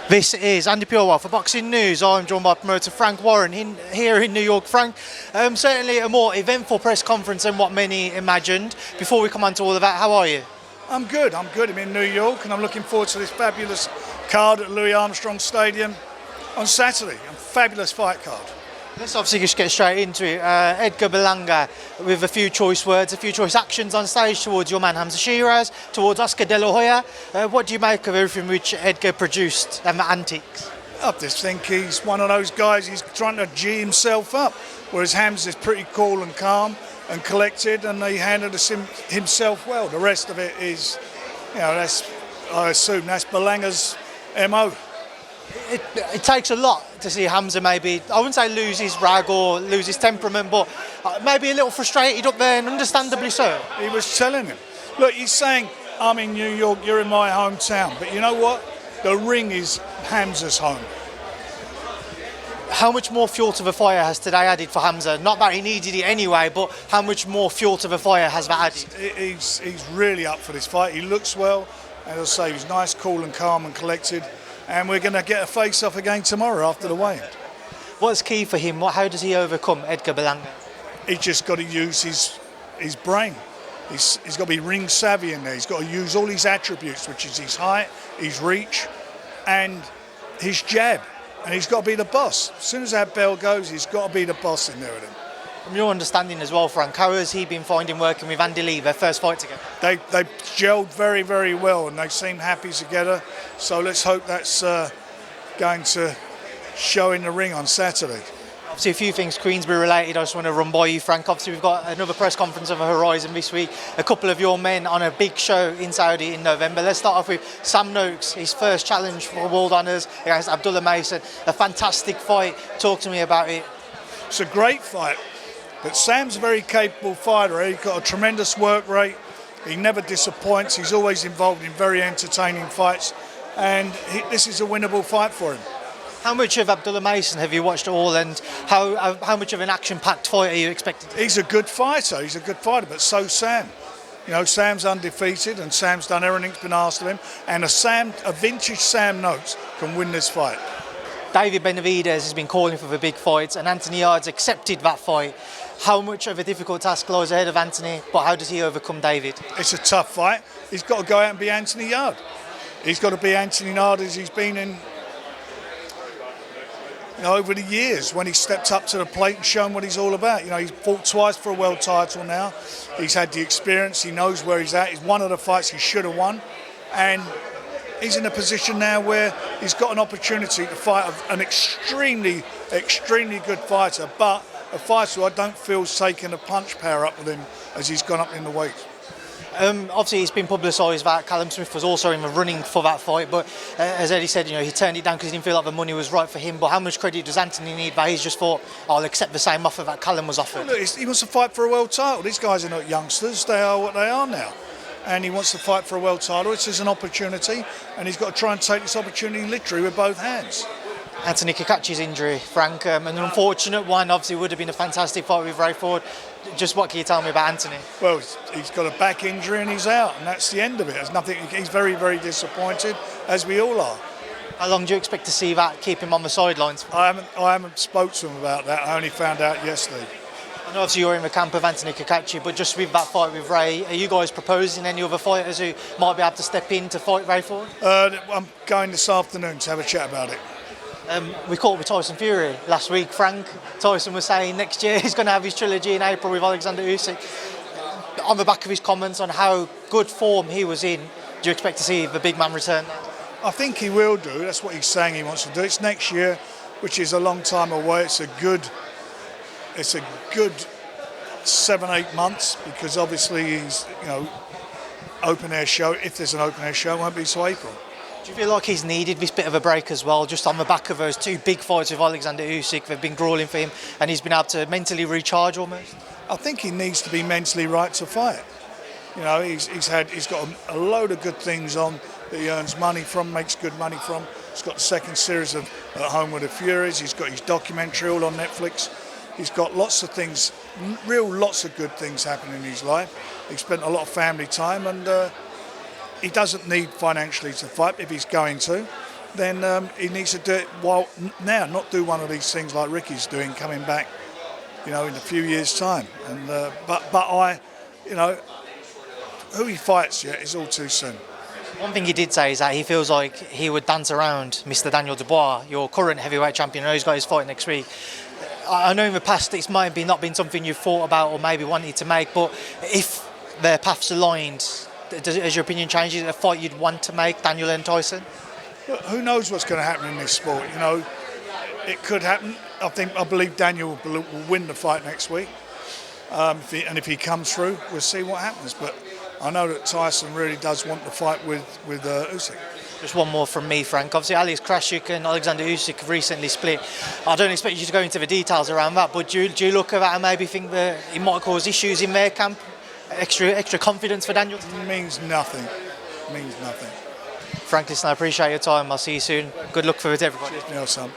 This is Andi Purewal for Boxing News. I'm joined by promoter Frank Warren here in New York. Frank, certainly a more eventful press conference than what many imagined. Before we come on to all of that, how are you? I'm good. I'm in New York and I'm looking forward to this fabulous card at Louis Armstrong Stadium on Saturday. A fabulous fight card. Let's obviously just get straight into it. Edgar Berlanga with a few choice words, a few choice actions on stage towards your man Hamza Sheeraz, towards Oscar De La Hoya. What do you make of everything which Edgar produced and the antics? I just think he's one of those guys, he's trying to G himself up, whereas Hamza's pretty cool and calm and collected, and he handled himself well. The rest of it is, I assume that's Berlanga's MO. It takes a lot to see Hamza maybe, I wouldn't say lose his rag or lose his temperament, but maybe a little frustrated up there, and understandably so. He was telling him, look, he's saying, I'm in New York, you're in my hometown, but you know what? The ring is Hamza's home. How much more fuel to the fire has today added for Hamza? Not that he needed it anyway, but how much more fuel to the fire has that added? He's really up for this fight. He looks well, and as I say, he's nice, cool and calm and collected. And we're going to get a face-off again tomorrow after the weigh-in. What's key for him? How does he overcome Edgar Berlanga? He's just got to use his brain. He's got to be ring savvy in there. He's got to use all his attributes, which is his height, his reach, and his jab. And he's got to be the boss. As soon as that bell goes, he's got to be the boss in there with him. From your understanding as well, Frank, how has he been finding working with Andy Lee, their first fight together? They gelled very, very well, and they seem happy together. So let's hope that's going to show in the ring on Saturday. Obviously, a few things Queensbury related I just want to run by you, Frank. Obviously, we've got another press conference on the horizon this week. A couple of your men on a big show in Saudi in November. Let's start off with Sam Noakes, his first challenge for World Honours against Abdullah Mason. A fantastic fight. Talk to me about it. It's a great fight. But Sam's a very capable fighter. He's got a tremendous work rate. He never disappoints. He's always involved in very entertaining fights. And this is a winnable fight for him. How much of Abdullah Mason have you watched all, and how much of an action-packed fight are you expecting? He's a good fighter. He's a good fighter, but so's Sam. You know, Sam's undefeated, and Sam's done everything that's been asked of him. And a vintage Sam Noakes can win this fight. David Benavidez has been calling for the big fights, and Anthony Yarde's accepted that fight. How much of a difficult task lies ahead of Anthony, but how does he overcome David? It's a tough fight. He's got to go out and be Anthony Yarde. He's got to be Anthony Yarde as he's been in over the years, when he stepped up to the plate and shown what he's all about. He's fought twice for a world title now. He's had the experience. He knows where he's at. He's one of the fights he should have won. And he's in a position now where he's got an opportunity to fight an extremely, extremely good fighter, but a fighter who I don't feel has taken a punch power up with him as he's gone up in the weight. Obviously, it's been publicised that Callum Smith was also in the running for that fight, but as Eddie said, he turned it down because he didn't feel like the money was right for him. But how much credit does Anthony need that he's just thought, I'll accept the same offer that Callum was offered? Well, look, he wants to fight for a world title. These guys are not youngsters. They are what they are now. And he wants to fight for a world title. This is an opportunity, and he's got to try and take this opportunity literally with both hands. Anthony Cacace's injury, Frank, an unfortunate one. Obviously, would have been a fantastic fight with Ray Ford. Just what can you tell me about Anthony? Well, he's got a back injury and he's out, and that's the end of it. There's nothing. He's very, very disappointed, as we all are. How long do you expect to see that keep him on the sidelines? I haven't spoke to him about that. I only found out yesterday. I know obviously you're in the camp of Anthony Cacace, but just with that fight with Ray, are you guys proposing any other fighters who might be able to step in to fight Ray Ford? I'm going this afternoon to have a chat about it. We caught with Tyson Fury last week, Frank. Tyson was saying next year he's going to have his trilogy in April with Alexander Usyk. On the back of his comments on how good form he was in, do you expect to see the big man return? I think he will do. That's what he's saying he wants to do. It's next year, which is a long time away. It's a good 7-8 months, because obviously he's open air show. If there's an open air show, it won't be till April. Do you feel like he's needed this bit of a break as well, just on the back of those two big fights with Alexander Usyk? They've been grueling for him, and he's been able to mentally recharge almost? I think he needs to be mentally right to fight. He's got a load of good things on that he earns money from, makes good money from. He's got the second series of At Home with the Furies. He's got his documentary all on Netflix. He's got lots of things, lots of good things happening in his life. He spent a lot of family time, and he doesn't need financially to fight if he's going to. then he needs to do it now, not do one of these things like Ricky's doing, coming back, in a few years' time. And but who he fights yet is all too soon. One thing he did say is that he feels like he would dance around Mr. Daniel Dubois, your current heavyweight champion. I know he's got his fight next week. I know in the past it's might be not been something you've thought about or maybe wanted to make, but if their paths aligned, has your opinion changed? Is it a fight you'd want to make, Daniel and Tyson? But who knows what's going to happen in this sport? It could happen. I believe Daniel will win the fight next week, and if he comes through, we'll see what happens. But I know that Tyson really does want to fight with Usyk. Just one more from me, Frank. Obviously, Alex Krashuk and Alexander Usyk have recently split. I don't expect you to go into the details around that, but do you look at that and maybe think that it might cause issues in their camp? Extra confidence for Daniel? It means nothing. It means nothing. Frank, listen, I appreciate your time. I'll see you soon. Good luck for it, everybody. Cheers, Nelson.